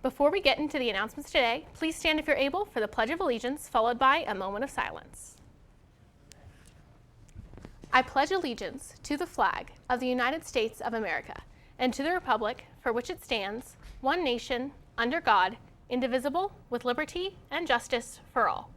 Before we get into the announcements today, please stand if you're able for the Pledge of Allegiance, followed by a moment of silence. I pledge allegiance to the flag of the United States of America and to the republic for which it stands, one nation, under God, indivisible, with liberty and justice for all.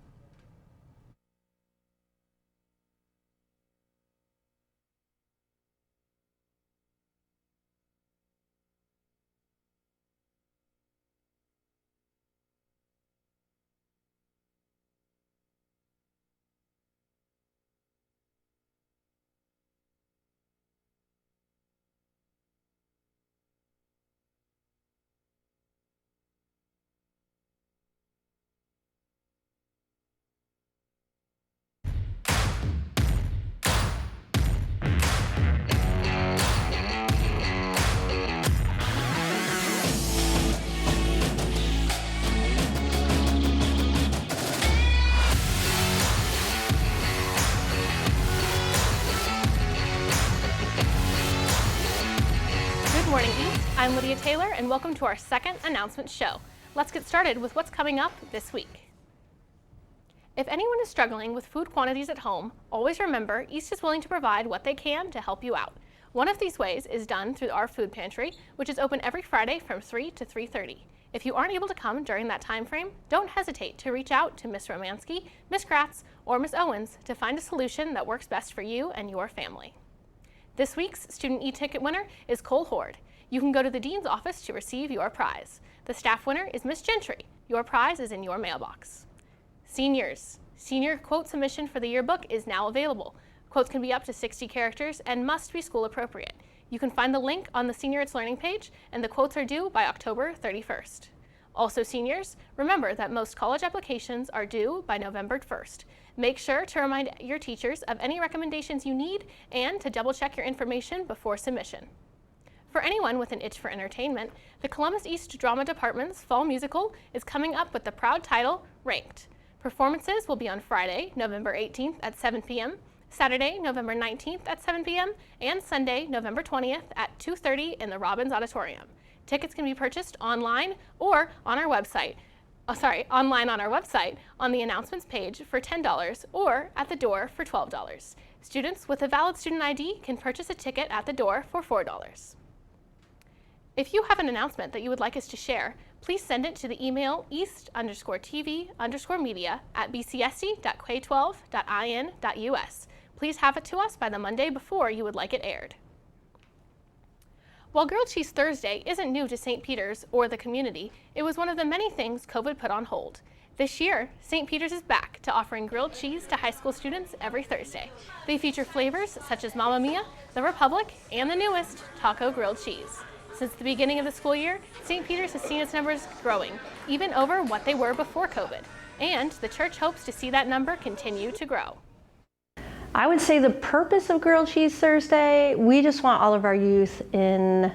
Good morning, East. I'm Lydia Taylor, and welcome to our second announcement show. Let's get started with what's coming up this week. If anyone is struggling with food quantities at home, always remember East is willing to provide what they can to help you out. One of these ways is done through our food pantry, which is open every Friday from 3 to 3:30. If you aren't able to come during that time frame, don't hesitate to reach out to Miss Romansky, Miss Kratz, or Miss Owens to find a solution that works best for you and your family. This week's student e-ticket winner is Cole Horde. You can go to the Dean's office to receive your prize. The staff winner is Miss Gentry. Your prize is in your mailbox. Seniors. Senior quote submission for the yearbook is now available. Quotes can be up to 60 characters and must be school appropriate. You can find the link on the Senior It's Learning page, and the quotes are due by October 31st. Also seniors, remember that most college applications are due by November 1st. Make sure to remind your teachers of any recommendations you need and to double check your information before submission. For anyone with an itch for entertainment, the Columbus East Drama Department's fall musical is coming up with the proud title, Ranked. Performances will be on Friday, November 18th at 7 p.m., Saturday, November 19th at 7 p.m., and Sunday, November 20th at 2:30 in the Robbins Auditorium. Tickets can be purchased online or on our website. Online on our website on the announcements page for $10 or at the door for $12. Students with a valid student ID can purchase a ticket at the door for $4. If you have an announcement that you would like us to share, please send it to the email east_tv_media@bcsd.k12.in.us. Please have it to us by the Monday before you would like it aired. While Grilled Cheese Thursday isn't new to St. Peter's or the community, it was one of the many things COVID put on hold. This year, St. Peter's is back to offering grilled cheese to high school students every Thursday. They feature flavors such as Mamma Mia, the Republic, and the newest, Taco Grilled Cheese. Since the beginning of the school year, St. Peter's has seen its numbers growing, even over what they were before COVID. And the church hopes to see that number continue to grow. I would say the purpose of Grilled Cheese Thursday, we just want all of our youth in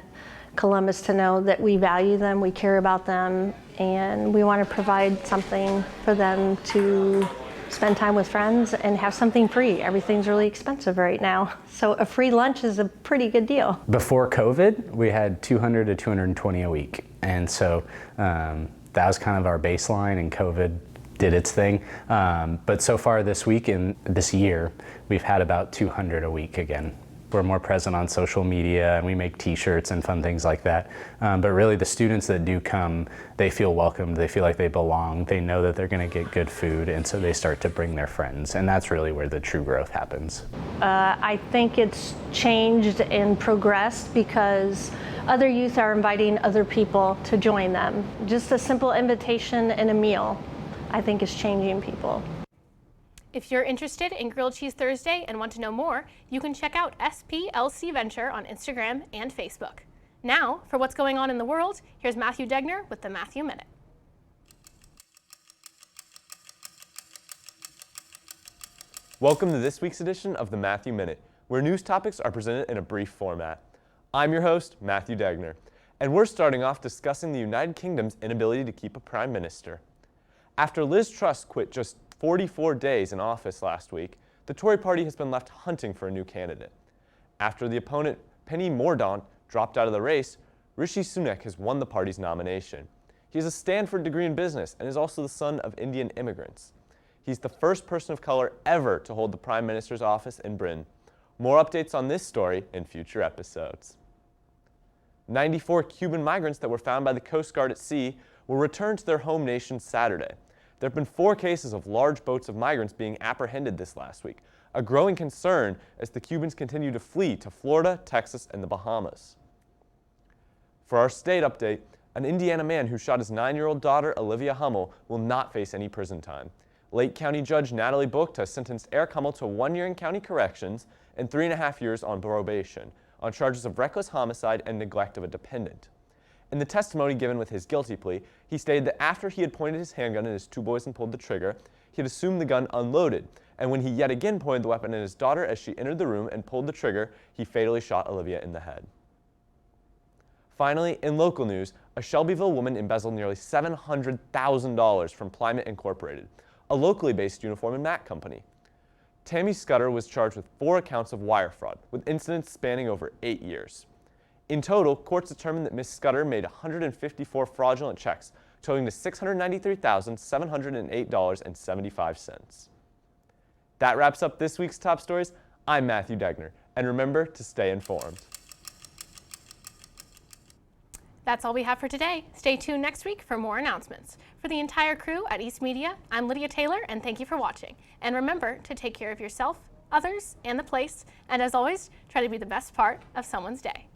Columbus to know that we value them, we care about them, and we want to provide something for them to spend time with friends and have something free. Everything's really expensive right now, so a free lunch is a pretty good deal. Before COVID, we had 200 to 220 a week, and so that was kind of our baseline, and COVID did its thing. But so far this week and this year, we've had about 200 a week again. We're more present on social media, and we make t-shirts and fun things like that. But really the students that do come, they feel welcomed, they feel like they belong, they know that they're gonna get good food, and so they start to bring their friends, and that's really where the true growth happens. I think it's changed and progressed because other youth are inviting other people to join them. Just a simple invitation and a meal, I think, is changing people. If you're interested in Grilled Cheese Thursday and want to know more, you can check out SPLC Venture on Instagram and Facebook. Now, for what's going on in the world, here's Matthew Degner with the Matthew Minute. Welcome to this week's edition of the Matthew Minute, where news topics are presented in a brief format. I'm your host, Matthew Degner, and we're starting off discussing the United Kingdom's inability to keep a prime minister. After Liz Truss quit just 44 days in office last week, the Tory party has been left hunting for a new candidate. After the opponent, Penny Mordaunt, dropped out of the race, Rishi Sunak has won the party's nomination. He has a Stanford degree in business and is also the son of Indian immigrants. He's the first person of color ever to hold the Prime Minister's office in Britain. More updates on this story in future episodes. 94 Cuban migrants that were found by the Coast Guard at sea were returned to their home nation Saturday. There have been 4 cases of large boats of migrants being apprehended this last week, a growing concern as the Cubans continue to flee to Florida, Texas, and the Bahamas. For our state update, an Indiana man who shot his 9-year-old daughter, Olivia Hummel, will not face any prison time. Lake County Judge Natalie Book has sentenced Eric Hummel to 1 year in county corrections and 3.5 years on probation on charges of reckless homicide and neglect of a dependent. In the testimony given with his guilty plea, he stated that after he had pointed his handgun at his 2 boys and pulled the trigger, he had assumed the gun unloaded, and when he yet again pointed the weapon at his daughter as she entered the room and pulled the trigger, he fatally shot Olivia in the head. Finally, in local news, a Shelbyville woman embezzled nearly $700,000 from Plymouth Incorporated, a locally based uniform and mat company. Tammy Scudder was charged with 4 accounts of wire fraud, with incidents spanning over 8 years. In total, courts determined that Ms. Scudder made 154 fraudulent checks, totaling to $693,708.75. That wraps up this week's top stories. I'm Matthew Degner, and remember to stay informed. That's all we have for today. Stay tuned next week for more announcements. For the entire crew at East Media, I'm Lydia Taylor, and thank you for watching. And remember to take care of yourself, others, and the place, and as always, try to be the best part of someone's day.